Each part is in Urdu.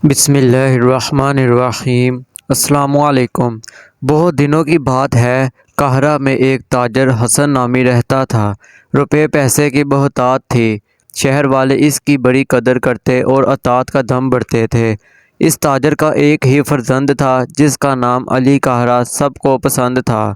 بسم اللہ الرحمن الرحیم۔ السلام علیکم۔ بہت دنوں کی بات ہے، قاہرہ میں ایک تاجر حسن نامی رہتا تھا۔ روپے پیسے کی بہتات تھی، شہر والے اس کی بڑی قدر کرتے اور اطاعت کا دم بڑھتے تھے۔ اس تاجر کا ایک ہی فرزند تھا جس کا نام علی قاہرہ سب کو پسند تھا۔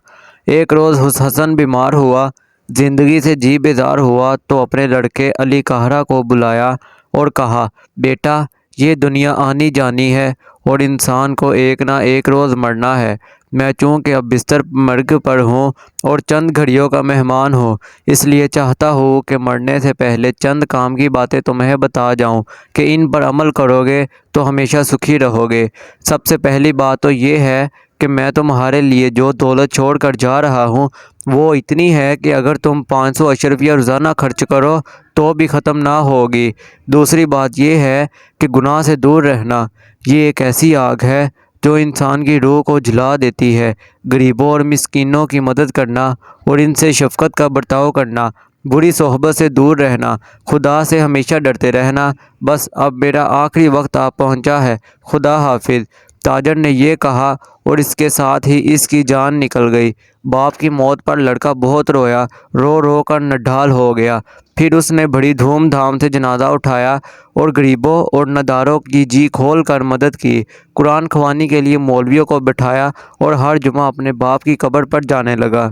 ایک روز حسن بیمار ہوا، زندگی سے جی بیزار ہوا تو اپنے لڑکے علی قاہرہ کو بلایا اور کہا، بیٹا، یہ دنیا آنی جانی ہے اور انسان کو ایک نہ ایک روز مرنا ہے۔ میں چونکہ اب بستر مرگ پر ہوں اور چند گھڑیوں کا مہمان ہوں، اس لیے چاہتا ہوں کہ مرنے سے پہلے چند کام کی باتیں تمہیں بتا جاؤں کہ ان پر عمل کرو گے تو ہمیشہ سکھی رہو گے۔ سب سے پہلی بات تو یہ ہے کہ میں تمہارے لیے جو دولت چھوڑ کر جا رہا ہوں وہ اتنی ہے کہ اگر تم 500 اشرفیہ روزانہ خرچ کرو تو بھی ختم نہ ہوگی۔ دوسری بات یہ ہے کہ گناہ سے دور رہنا، یہ ایک ایسی آگ ہے جو انسان کی روح کو جلا دیتی ہے۔ غریبوں اور مسکینوں کی مدد کرنا اور ان سے شفقت کا برتاؤ کرنا، بری صحبت سے دور رہنا، خدا سے ہمیشہ ڈرتے رہنا۔ بس اب میرا آخری وقت آ پہنچا ہے، خدا حافظ۔ تاجر نے یہ کہا اور اس کے ساتھ ہی اس کی جان نکل گئی۔ باپ کی موت پر لڑکا بہت رویا، رو رو کر نڈھال ہو گیا۔ پھر اس نے بڑی دھوم دھام سے جنازہ اٹھایا اور غریبوں اور نداروں کی جی کھول کر مدد کی۔ قرآن خوانی کے لیے مولویوں کو بٹھایا اور ہر جمعہ اپنے باپ کی قبر پر جانے لگا۔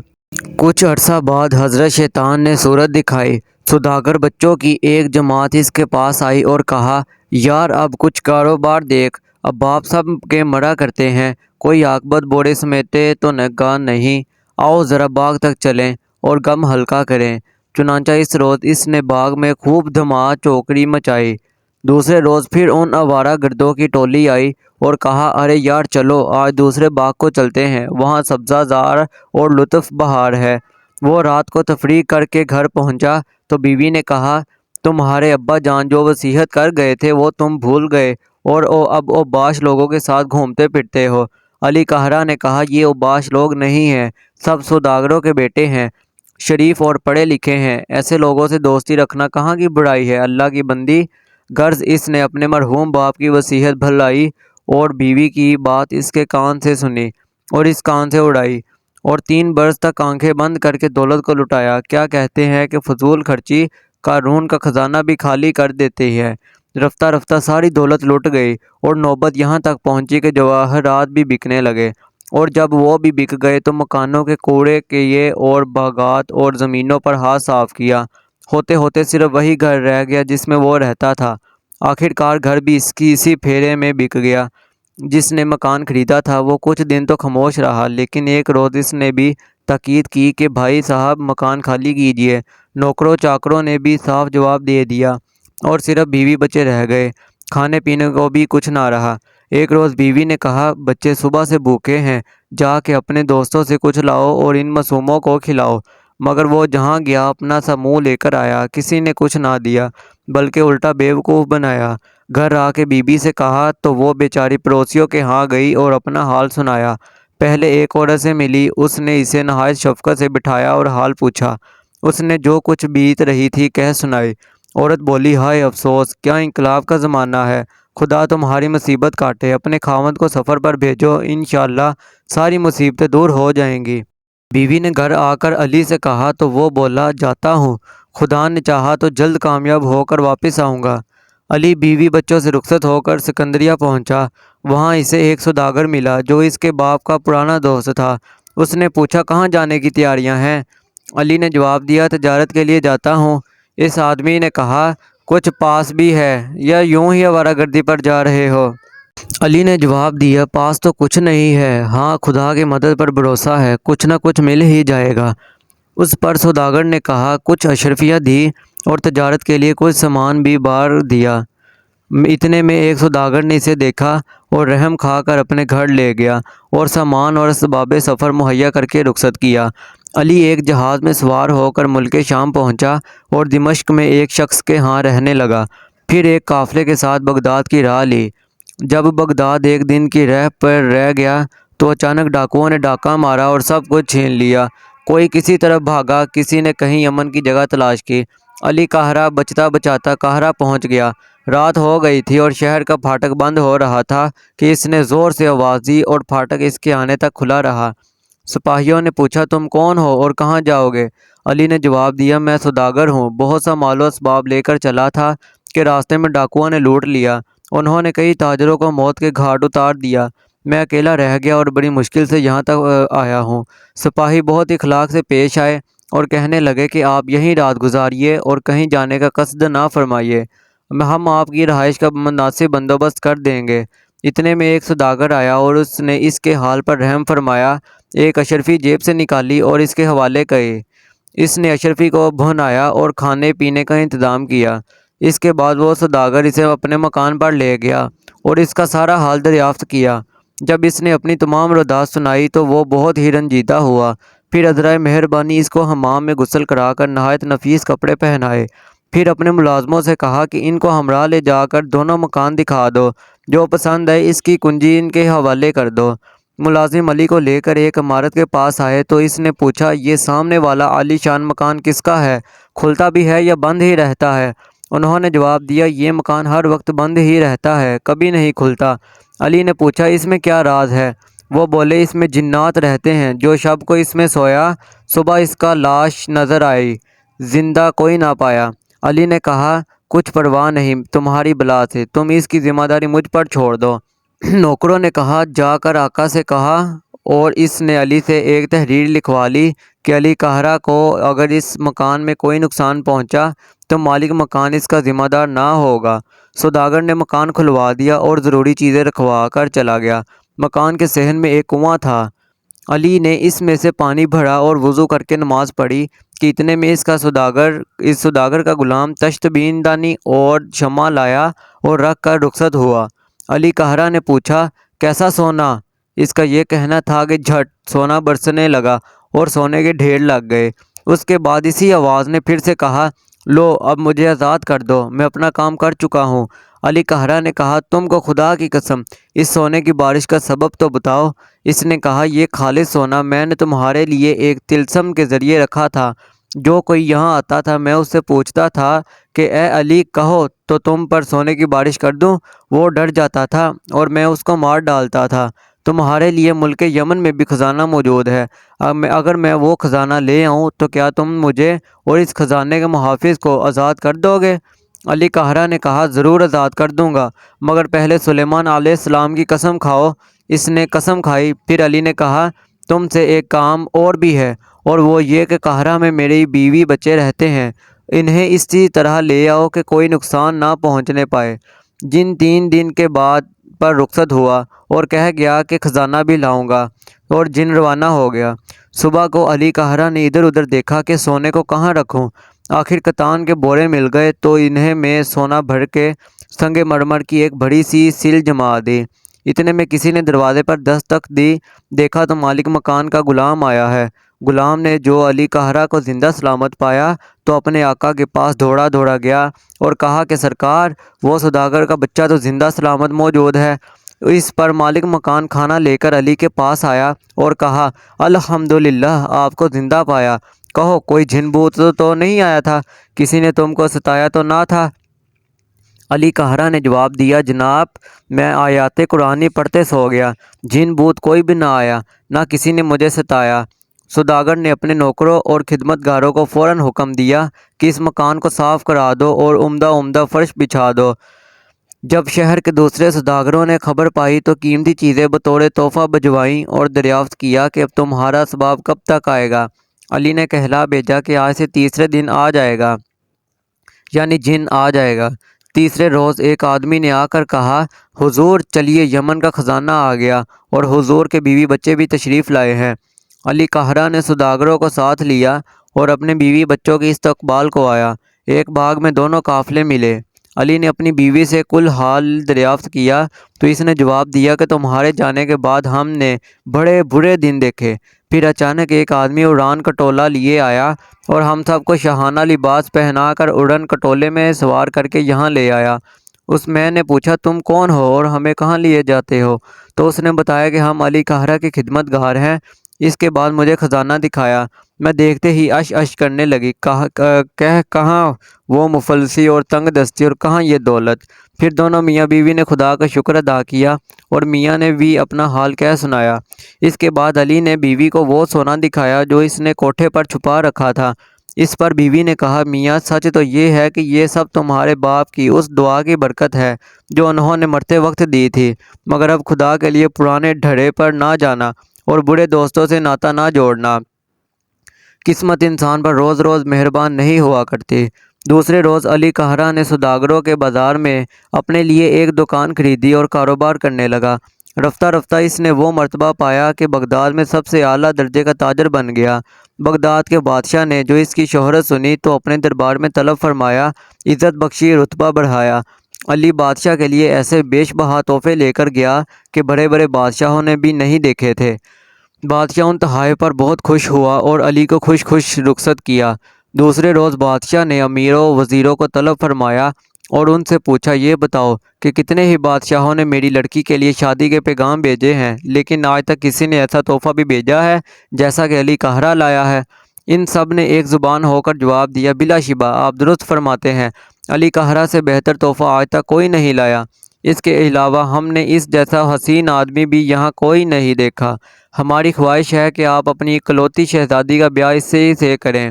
کچھ عرصہ بعد حضرت شیطان نے صورت دکھائی۔ سوداگر بچوں کی ایک جماعت اس کے پاس آئی اور کہا، یار اب کچھ کاروبار دیکھ، اب باپ سب کے مرا کرتے ہیں، کوئی عاقبت بوڑھے سمیٹے تو نگاہ نہیں، آؤ ذرا باغ تک چلیں اور غم ہلکا کریں۔ چنانچہ اس روز اس نے باغ میں خوب دھما چوکڑی مچائی۔ دوسرے روز پھر ان آوارہ گردوں کی ٹولی آئی اور کہا، ارے یار چلو آج دوسرے باغ کو چلتے ہیں، وہاں سبزہ زار اور لطف بہار ہے۔ وہ رات کو تفریح کر کے گھر پہنچا تو بیوی نے کہا، تمہارے ابا جان جو وصیت کر گئے تھے وہ تم بھول گئے اور اب اوباش لوگوں کے ساتھ گھومتے پھرتے ہو۔ علی قاہرہ نے کہا، یہ اوباش لوگ نہیں ہیں، سب سوداگروں کے بیٹے ہیں، شریف اور پڑھے لکھے ہیں، ایسے لوگوں سے دوستی رکھنا کہاں کی برائی ہے، اللہ کی بندی۔ غرض اس نے اپنے مرحوم باپ کی وصیت بھلائی اور بیوی کی بات اس کے کان سے سنی اور اس کان سے اڑائی اور 3 برس تک آنکھیں بند کر کے دولت کو لٹایا۔ کیا کہتے ہیں کہ فضول خرچی قارون کا خزانہ بھی خالی کر دیتی ہے۔ رفتہ رفتہ ساری دولت لٹ گئی اور نوبت یہاں تک پہنچی کہ جواہرات بھی بکنے لگے، اور جب وہ بھی بک گئے تو مکانوں کے کوڑے کیے اور باغات اور زمینوں پر ہاتھ صاف کیا۔ ہوتے ہوتے صرف وہی گھر رہ گیا جس میں وہ رہتا تھا۔ آخر کار گھر بھی اس کی اسی پھیرے میں بک گیا۔ جس نے مکان خریدا تھا وہ کچھ دن تو خاموش رہا، لیکن ایک روز اس نے بھی تاکید کی کہ بھائی صاحب مکان خالی کیجئے۔ نوکروں چاکروں نے بھی صاف جواب دے دیا اور صرف بیوی بچے رہ گئے، کھانے پینے کو بھی کچھ نہ رہا۔ ایک روز بیوی نے کہا، بچے صبح سے بھوکے ہیں، جا کے اپنے دوستوں سے کچھ لاؤ اور ان معصوموں کو کھلاؤ۔ مگر وہ جہاں گیا اپنا سا منہ لے کر آیا، کسی نے کچھ نہ دیا بلکہ الٹا بیوقوف بنایا۔ گھر آ کے بیوی سے کہا تو وہ بیچاری پڑوسیوں کے ہاں گئی اور اپنا حال سنایا۔ پہلے ایک عورت سے ملی، اس نے اسے نہایت شفقت سے بٹھایا اور حال پوچھا۔ اس نے جو کچھ بیت رہی تھی کہہ سنائی۔ عورت بولی، ہائے افسوس، کیا انقلاب کا زمانہ ہے، خدا تمہاری مصیبت کاٹے، اپنے خاوند کو سفر پر بھیجو، انشاءاللہ ساری مصیبتیں دور ہو جائیں گی۔ بیوی نے گھر آ کر علی سے کہا تو وہ بولا، جاتا ہوں، خدا نے چاہا تو جلد کامیاب ہو کر واپس آؤں گا۔ علی بیوی بچوں سے رخصت ہو کر سکندریہ پہنچا۔ وہاں اسے ایک سوداگر ملا جو اس کے باپ کا پرانا دوست تھا۔ اس نے پوچھا، کہاں جانے کی تیاریاں ہیں؟ علی نے جواب دیا، تجارت کے لیے جاتا ہوں۔ اس آدمی نے کہا، کچھ پاس بھی ہے یا یوں ہی آوارہ گردی پر جا رہے ہو؟ علی نے جواب دیا، پاس تو کچھ نہیں ہے، ہاں خدا کی مدد پر بھروسہ ہے، کچھ نہ کچھ مل ہی جائے گا۔ اس پر سوداگر نے کہا، کچھ اشرفیہ دی اور تجارت کے لیے کچھ سامان بھی بار دیا۔ اتنے میں ایک سوداگر نے اسے دیکھا اور رحم کھا کر اپنے گھر لے گیا اور سامان اور اسباب سفر مہیا کر کے رخصت کیا۔ علی ایک جہاز میں سوار ہو کر ملک شام پہنچا اور دمشق میں ایک شخص کے ہاں رہنے لگا، پھر ایک قافلے کے ساتھ بغداد کی راہ لی۔ جب بغداد ایک دن کی راہ پر رہ گیا تو اچانک ڈاکوؤں نے ڈاکہ مارا اور سب کچھ چھین لیا۔ کوئی کسی طرف بھاگا، کسی نے کہیں امن کی جگہ تلاش کی۔ علی قاہرہ بچتا بچاتا قاہرہ پہنچ گیا۔ رات ہو گئی تھی اور شہر کا پھاٹک بند ہو رہا تھا کہ اس نے زور سے آواز دی اور پھاٹک اس کے آنے تک کھلا رہا۔ سپاہیوں نے پوچھا تم کون ہو اور کہاں جاؤ گے؟ علی نے جواب دیا میں سوداگر ہوں، بہت سا مال و اسباب لے کر چلا تھا کہ راستے میں ڈاکوؤں نے لوٹ لیا، انہوں نے کئی تاجروں کو موت کے گھاٹ اتار دیا، میں اکیلا رہ گیا اور بڑی مشکل سے یہاں تک آیا ہوں۔ سپاہی بہت اخلاق سے پیش آئے اور کہنے لگے کہ آپ یہیں رات گزاریے اور کہیں جانے کا قصد نہ فرمائیے، ہم آپ کی رہائش کا مناسب بندوبست کر دیں گے۔ اتنے میں ایک سوداگر آیا اور اس نے اس کے حال پر رحم فرمایا، ایک اشرفی جیب سے نکالی اور اس کے حوالے کی۔ اس نے اشرفی کو بھنایا اور کھانے پینے کا انتظام کیا۔ اس کے بعد وہ سوداگر اسے اپنے مکان پر لے گیا اور اس کا سارا حال دریافت کیا۔ جب اس نے اپنی تمام رودات سنائی تو وہ بہت ہی رنجیدہ ہوا۔ پھر عذرائے مہربانی اس کو حمام میں غسل کرا کر نہایت نفیس کپڑے پہنائے۔ پھر اپنے ملازموں سے کہا کہ ان کو ہمراہ لے جا کر دونوں مکان دکھا دو، جو پسند ہے اس کی کنجی ان کے حوالے کر دو۔ ملازم علی کو لے کر ایک عمارت کے پاس آئے تو اس نے پوچھا یہ سامنے والا عالی شان مکان کس کا ہے؟ کھلتا بھی ہے یا بند ہی رہتا ہے؟ انہوں نے جواب دیا یہ مکان ہر وقت بند ہی رہتا ہے، کبھی نہیں کھلتا۔ علی نے پوچھا اس میں کیا راز ہے؟ وہ بولے اس میں جنات رہتے ہیں، جو شب کو اس میں سویا صبح اس کا لاش نظر آئی، زندہ کوئی نہ پایا۔ علی نے کہا کچھ پرواہ نہیں تمہاری بلا سے، تم اس کی ذمہ داری مجھ پر چھوڑ دو۔ نوکروں نے کہا جا کر آقا سے کہا، اور اس نے علی سے ایک تحریر لکھوا لی کہ علی قاہرہ کو اگر اس مکان میں کوئی نقصان پہنچا تو مالک مکان اس کا ذمہ دار نہ ہوگا۔ سوداگر نے مکان کھلوا دیا اور ضروری چیزیں رکھوا کر چلا گیا۔ مکان کے صحن میں ایک کنواں تھا۔ علی نے اس میں سے پانی بھرا اور وضو کر کے نماز پڑھی کہ اتنے میں اس سوداگر کا غلام تشت بین دانی اور شمع لایا اور رکھ کر رخصت ہوا۔ علی قاہرہ نے پوچھا کیسا سونا؟ اس کا یہ کہنا تھا کہ جھٹ سونا برسنے لگا اور سونے کے ڈھیر لگ گئے۔ اس کے بعد اسی آواز نے پھر سے کہا لو اب مجھے آزاد کر دو، میں اپنا کام کر چکا ہوں۔ علی قاہرہ نے کہا تم کو خدا کی قسم اس سونے کی بارش کا سبب تو بتاؤ۔ اس نے کہا یہ خالص سونا میں نے تمہارے لیے ایک طلسم کے ذریعے رکھا تھا، جو کوئی یہاں آتا تھا میں اس سے پوچھتا تھا کہ اے علی کہو تو تم پر سونے کی بارش کر دوں، وہ ڈر جاتا تھا اور میں اس کو مار ڈالتا تھا۔ تمہارے لیے ملک یمن میں بھی خزانہ موجود ہے، اگر میں وہ خزانہ لے آؤں تو کیا تم مجھے اور اس خزانے کے محافظ کو آزاد کر دو گے؟ علی قاہرہ نے کہا ضرور آزاد کر دوں گا، مگر پہلے سلیمان علیہ السلام کی قسم کھاؤ۔ اس نے قسم کھائی۔ پھر علی نے کہا تم سے ایک کام اور بھی ہے، اور وہ یہ کہ قاہرہ میں میری بیوی بچے رہتے ہیں، انہیں اسی طرح لے آؤ کہ کوئی نقصان نہ پہنچنے پائے۔ جن 3 دن کے بعد پر رخصت ہوا اور کہہ گیا کہ خزانہ بھی لاؤں گا، اور جن روانہ ہو گیا۔ صبح کو علی قاہرہ نے ادھر ادھر دیکھا کہ سونے کو کہاں رکھوں۔ آخر کتان کے بورے مل گئے تو انہیں میں سونا بھر کے سنگ مرمر کی ایک بڑی سی سل جما دی۔ اتنے میں کسی نے دروازے پر دستک دی، دیکھا تو مالک مکان کا غلام آیا ہے۔ غلام نے جو علی قاہرہ کو زندہ سلامت پایا تو اپنے آقا کے پاس دوڑا دوڑا گیا اور کہا کہ سرکار وہ سوداگر کا بچہ تو زندہ سلامت موجود ہے۔ اس پر مالک مکان کھانا لے کر علی کے پاس آیا اور کہا الحمدللہ آپ کو زندہ پایا، کہو کوئی جن بھوت تو نہیں آیا تھا، کسی نے تم کو ستایا تو نہ تھا؟ علی قاہرہ نے جواب دیا جناب میں آیات قرآنی پڑھتے سو گیا، جن بھوت کوئی بھی نہ آیا، نہ کسی نے مجھے ستایا۔ سوداگر نے اپنے نوکروں اور خدمت گاروں کو فوراً حکم دیا کہ اس مکان کو صاف کرا دو اور عمدہ فرش بچھا دو۔ جب شہر کے دوسرے سوداگروں نے خبر پائی تو قیمتی چیزیں بطور تحفہ بھجوائیں اور دریافت کیا کہ اب تمہارا اسباب کب تک آئے گا؟ علی نے کہلا بھیجا کہ آج سے تیسرے دن آ جائے گا، یعنی جن آ جائے گا۔ تیسرے روز ایک آدمی نے آ کر کہا حضور چلیے یمن کا خزانہ آ گیا اور حضور کے بیوی بچے بھی تشریف لائے ہیں۔ علی قاہرہ نے سوداگروں کو ساتھ لیا اور اپنے بیوی بچوں کے استقبال کو آیا۔ ایک باغ میں دونوں قافلے ملے۔ علی نے اپنی بیوی سے کل حال دریافت کیا تو اس نے جواب دیا کہ تمہارے جانے کے بعد ہم نے بڑے برے دن دیکھے۔ پھر اچانک ایک آدمی اڑان کٹولہ لیے آیا اور ہم سب کو شاہانہ لباس پہنا کر اڑن کٹولے میں سوار کر کے یہاں لے آیا۔ میں نے پوچھا تم کون ہو اور ہمیں کہاں لیے جاتے ہو؟ تو اس نے بتایا کہ ہم علی قاہرہ کے خدمت گار ہیں، اس کے بعد مجھے خزانہ دکھایا۔ میں دیکھتے ہی اش اش کرنے لگی، کہاں وہ مفلسی اور تنگ دستی اور کہاں یہ دولت۔ پھر دونوں میاں بیوی نے خدا کا شکر ادا کیا اور میاں نے بھی اپنا حال کہہ سنایا۔ اس کے بعد علی نے بیوی کو وہ سونا دکھایا جو اس نے کوٹھے پر چھپا رکھا تھا۔ اس پر بیوی نے کہا، میاں سچ تو یہ ہے کہ یہ سب تمہارے باپ کی اس دعا کی برکت ہے جو انہوں نے مرتے وقت دی تھی، مگر اب خدا کے لیے پرانے ڈھڑے پر نہ جانا اور برے دوستوں سے ناتا نہ جوڑنا۔ قسمت انسان پر روز روز مہربان نہیں ہوا کرتی۔ دوسرے روز علی قہرہ نے سوداگروں کے بازار میں اپنے لیے ایک دکان خریدی اور کاروبار کرنے لگا۔ رفتہ رفتہ اس نے وہ مرتبہ پایا کہ بغداد میں سب سے اعلیٰ درجے کا تاجر بن گیا۔ بغداد کے بادشاہ نے جو اس کی شہرت سنی تو اپنے دربار میں طلب فرمایا، عزت بخشی، رتبہ بڑھایا۔ علی بادشاہ کے لیے ایسے بیش بہا تحفے لے کر گیا کہ بڑے بڑے بادشاہوں نے بھی نہیں دیکھے تھے۔ بادشاہ ان تحائف پر بہت خوش ہوا اور علی کو خوش خوش رخصت کیا۔ دوسرے روز بادشاہ نے امیروں وزیروں کو طلب فرمایا اور ان سے پوچھا، یہ بتاؤ کہ کتنے ہی بادشاہوں نے میری لڑکی کے لیے شادی کے پیغام بھیجے ہیں، لیکن آج تک کسی نے ایسا تحفہ بھی بھیجا ہے جیسا کہ علی قہرہ لایا ہے؟ ان سب نے ایک زبان ہو کر جواب دیا، بلا شبہ آپ درست فرماتے ہیں، علی قہرہ سے بہتر تحفہ آج تک کوئی نہیں لایا۔ اس کے علاوہ ہم نے اس جیسا حسین آدمی بھی یہاں کوئی نہیں دیکھا۔ ہماری خواہش ہے کہ آپ اپنی اکلوتی شہزادی کا بیاہ اس سے کریں۔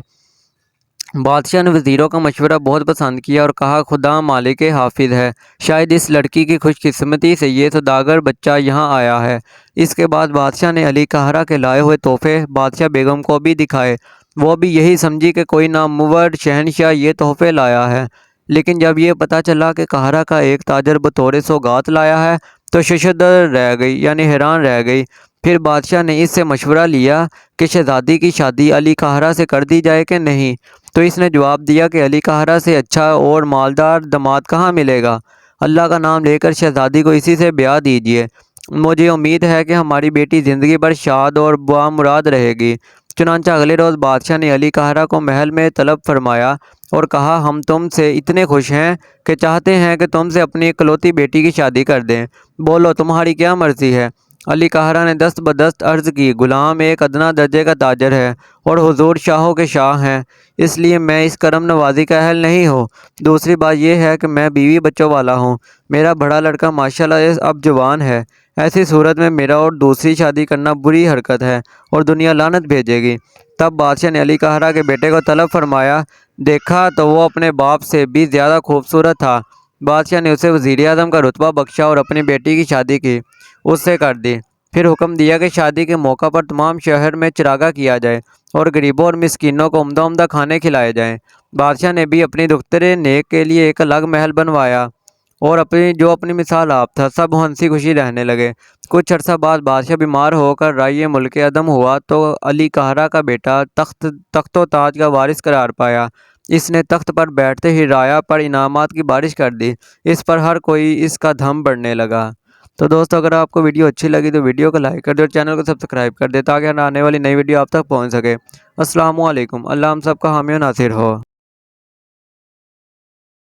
بادشاہ نے وزیروں کا مشورہ بہت پسند کیا اور کہا، خدا مالک حافظ ہے، شاید اس لڑکی کی خوش قسمتی سے یہ سوداگر بچہ یہاں آیا ہے۔ اس کے بعد بادشاہ نے علی قہرہ کے لائے ہوئے تحفے بادشاہ بیگم کو بھی دکھائے۔ وہ بھی یہی سمجھی کہ کوئی نامور شہنشاہ یہ تحفے لایا ہے، لیکن جب یہ پتہ چلا کہ قہرہ کا ایک تاجر بطور سوغات لایا ہے تو ششدر رہ گئی، یعنی حیران رہ گئی۔ پھر بادشاہ نے اس سے مشورہ لیا کہ شہزادی کی شادی علی قہرہ سے کر دی جائے کہ نہیں، تو اس نے جواب دیا کہ علی قہرہ سے اچھا اور مالدار داماد کہاں ملے گا؟ اللہ کا نام لے کر شہزادی کو اسی سے بیاہ دیجیے۔ مجھے امید ہے کہ ہماری بیٹی زندگی بھر شاد اور بامراد رہے گی۔ چنانچہ اگلے روز بادشاہ نے علی قہرہ کو محل میں طلب فرمایا اور کہا، ہم تم سے اتنے خوش ہیں کہ چاہتے ہیں کہ تم سے اپنی اکلوتی بیٹی کی شادی کر دیں، بولو تمہاری کیا مرضی ہے؟ علی قہرہ نے دست بدست عرض کی، غلام ایک ادنیٰ درجے کا تاجر ہے اور حضور شاہوں کے شاہ ہیں، اس لیے میں اس کرم نوازی کا اہل نہیں ہوں۔ دوسری بات یہ ہے کہ میں بیوی بچوں والا ہوں، میرا بڑا لڑکا ماشاءاللہ اب جوان ہے، ایسی صورت میں میرا اور دوسری شادی کرنا بری حرکت ہے اور دنیا لعنت بھیجے گی۔ تب بادشاہ نے علی قہرہ کے بیٹے کو طلب فرمایا، دیکھا تو وہ اپنے باپ سے بھی زیادہ خوبصورت تھا۔ بادشاہ نے اسے وزیر اعظم کا رتبہ بخشا اور اپنی بیٹی کی شادی کی اس سے کر دی۔ پھر حکم دیا کہ شادی کے موقع پر تمام شہر میں چراغاں کیا جائے اور غریبوں اور مسکینوں کو عمدہ عمدہ کھانے کھلائے جائیں۔ بادشاہ نے بھی اپنی دختر نیک کے لیے ایک الگ محل بنوایا اور اپنی مثال آپ تھا، سب ہنسی خوشی رہنے لگے۔ کچھ عرصہ بعد بادشاہ بیمار ہو کر رائے ملک عدم ہوا تو علی قہرہ کا بیٹا تخت و تاج کا وارث قرار پایا۔ اس نے تخت پر بیٹھتے ہی رعایا پر انعامات کی بارش کر دی، اس پر ہر کوئی اس کا دھم بڑھنے لگا۔ تو دوستو، اگر آپ کو ویڈیو اچھی لگی تو ویڈیو کو لائک کر دیں اور چینل کو سبسکرائب کر دیں تاکہ آنے والی نئی ویڈیو آپ تک پہنچ سکے۔ السلام علیکم۔ اللہ ہم سب کا حامی و ناصر ہو۔